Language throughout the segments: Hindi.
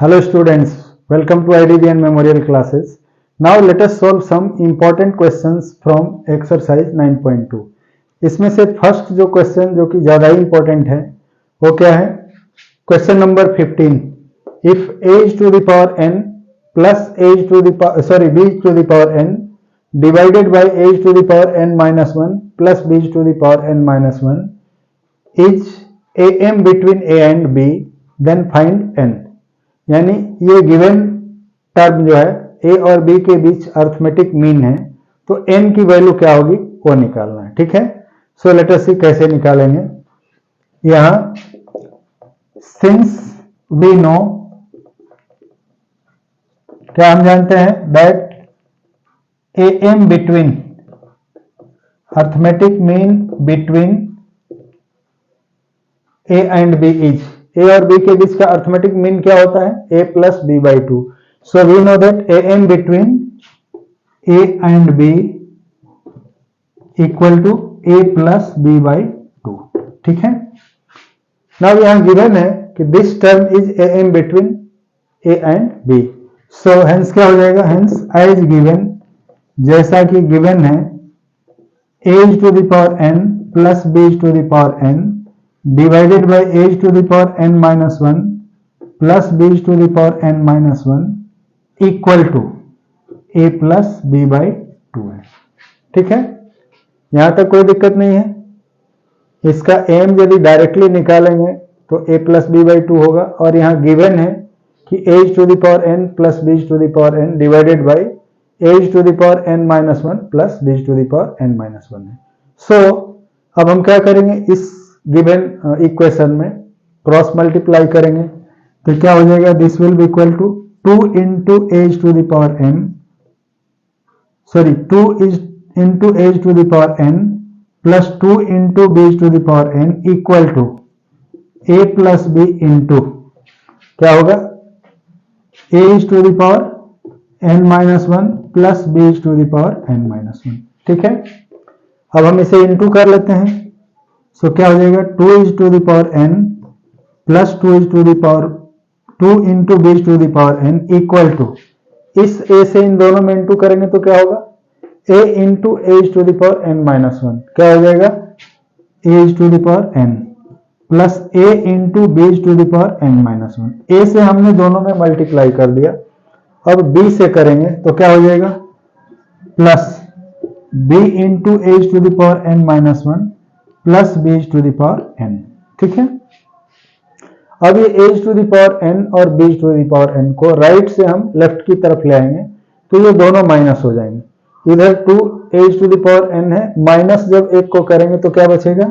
Hello students, welcome to IDBN Memorial classes. Now let us solve some important questions from exercise 9.2. इसमें से फर्स्ट जो क्वेश्चन जो कि ज़्यादा ही इंपॉर्टेंट है वो क्या है? Question number 15. If a to the power n plus a to the power b to the power n divided by a to the power n minus 1 plus b to the power n minus 1 is am between a and b, then find n. यानी ये गिवन टर्म जो है ए और बी के बीच अर्थमेटिक मीन है, तो n की वैल्यू क्या होगी वो निकालना है. ठीक है, सो लेट अस सी कैसे निकालेंगे. यहां सिंस वी नो, क्या हम जानते हैं that A M between arithmetic mean between A and B is, A और बी के बीच का अर्थमेटिक मीन क्या होता है? a plus b by two. So we know that A M between A and b equal to a plus b by two. ठीक है, नाउ यहां गिवन है कि this term is A M between A and b. So hence क्या हो जाएगा? हेंस एज गिवन, जैसा कि गिवन है a to the power n plus b to the power n divided by a to the power n minus 1 plus b to the power n minus 1 equal to a plus b by 2 है. ठीक है, यहां तक कोई दिक्कत नहीं है. इसका m यदि डायरेक्टली निकालेंगे तो a plus b by 2 होगा, और यहां गिवन है कि a to the power n plus b to the power n divided by a to the power n minus 1 plus b to the power n minus 1 है. सो अब हम क्या करेंगे, इस गिवन इक्वेशन में क्रॉस मल्टीप्लाई करेंगे तो क्या हो जाएगा? This will be equal to 2 into as to the power n, sorry 2 is into as to the power n plus 2 into B to the power n equal to a plus b into क्या होगा? A's to the power n minus 1 plus b to the power n minus 1. ठीक है, अब हम इसे इंटू कर लेते हैं. सो क्या हो जाएगा? 2 is to the power n plus 2 is to the power 2 into B to the power n equal to, इस a से इन दोनों में इंटू करेंगे तो क्या होगा? a into as to the power n minus 1 क्या हो जाएगा? A's to the power n plus a into B to the power n minus 1. a से हमने दोनों में मल्टीप्लाई कर दिया, अब b से करेंगे तो क्या हो जाएगा? Plus b into as to the power n minus 1 plus b to the power n. ठीक है, अब ये a's to the power n और b to the power n को राइट से हम लेफ्ट की तरफ ले आएंगे तो ये दोनों माइनस हो जाएंगे. इधर 2 a's to the power n है, माइनस जब एक को करेंगे तो क्या बचेगा?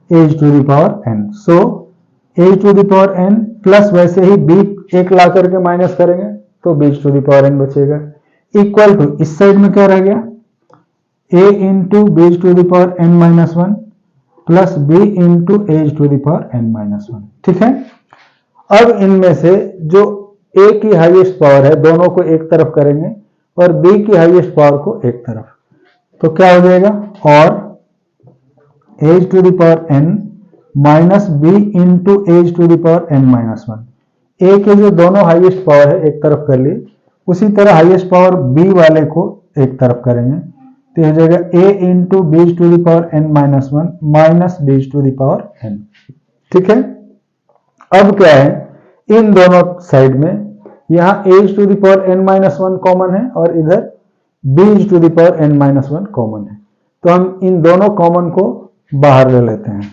A's to the power n. So a's to the power n plus वैसे ही b एक ला करके माइनस करेंगे तो b to the power n बचेगा इक्वल टू, इस साइड में क्या रह गया? a into B to the power n minus 1 plus b into as to the power n minus 1. ठीक है, अब इनमें से जो a की हाईएस्ट पावर है दोनों को एक तरफ करेंगे और b की हाईएस्ट पावर को एक तरफ, तो क्या हो जाएगा? और एज to the power n minus b into as to the power n minus 1. a के जो दोनों हाईएस्ट पावर है एक तरफ कर लिए, उसी तरह हाईएस्ट पावर b वाले को एक तरफ करेंगे तो हो जाएगा a into B to the power n minus 1 minus B to the power n. ठीक है, अब क्या है, इन दोनों साइड में यहां a to the power n minus 1 common है और इधर b to the power n minus 1 common है, तो हम इन दोनों कॉमन को बाहर ले लेते हैं.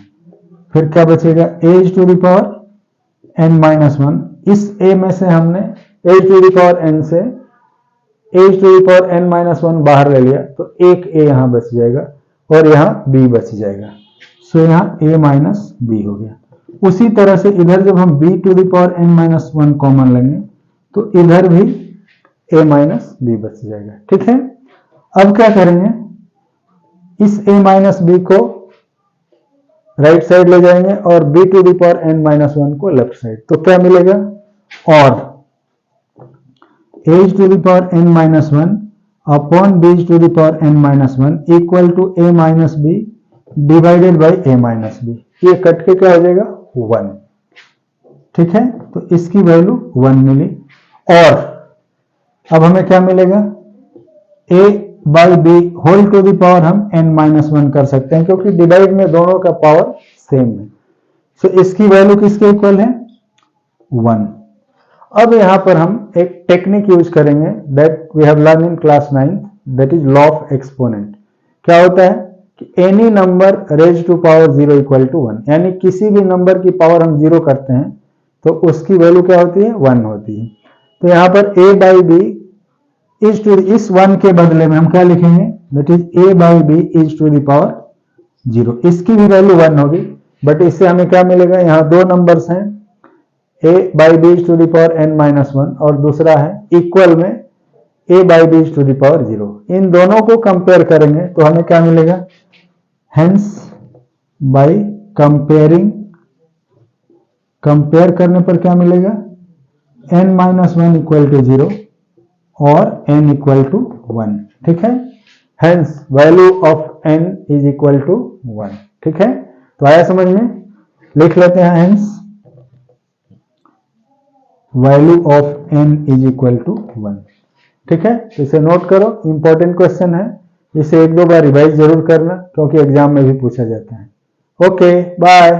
फिर क्या बचेगा? a to the power n minus 1, इस a में से हमने a to the power n से a to the power n minus 1 बाहर ले लिया तो एक a यहां बच जाएगा और यहां b बच जाएगा. सो यहां a माइनस b हो गया. उसी तरह से इधर जब हम b to the power n minus 1 common लेंगे तो इधर भी a माइनस b बच जाएगा. ठीक है, अब क्या करेंगे? इस a माइनस b को राइट साइड ले जाएंगे और b to the power n minus 1 को लेफ्ट साइड, तो क्या मिलेगा? और एज to the power n minus 1 upon b to the power n minus 1 equal to a minus b divided by a minus b. ये कट के क्या हो जाएगा? 1. ठीक है, तो इसकी वैल्यू 1 मिली। और अब हमें क्या मिलेगा, a by B whole to the power हम n-1 कर सकते हैं, क्योंकि डिवाइड में दोनों का पावर सेम है। सो इसकी वैल्यू किसके इक्वल है, 1। अब यहां पर हम एक टेक्निक यूज करेंगे that we have learn in class 9, that is law of exponent. क्या होता है कि any number raise to power 0 equal to 1, यानी किसी भी नंबर की पावर हम 0 करते हैं तो उसकी वैल्यू क्या होती है, 1 होती है। तो यहां पर a by B is to, इस 1 के बदले में हम क्या लिखेंगे, that is a by B is to the power 0। इसकी भी वैल्यू 1 होगी, बट इससे हमें क्या मिलेगा, यहाँ दो नंबर्स हैं a by B is to the power n-1 और दूसरा है इक्वल में a by B is to the power 0। इन दोनों को कंपेयर करेंगे तो हमें क्या मिलेगा, हेंस बाई कंपेयरिंग, कंपेयर करने पर क्या मिलेगा, n-1 इक्वल टू 0 और n इक्वल टू 1। ठीक है, hence value of n is equal to 1। ठीक है, तो आया समझ में, लिख लेते हैं hence value of n is equal to 1। ठीक है, इसे नोट करो, इंपॉर्टेंट क्वेश्चन है, इसे एक दो बार रिवाइज जरूर करना क्योंकि एग्जाम में भी पूछा जाता है। Okay, bye.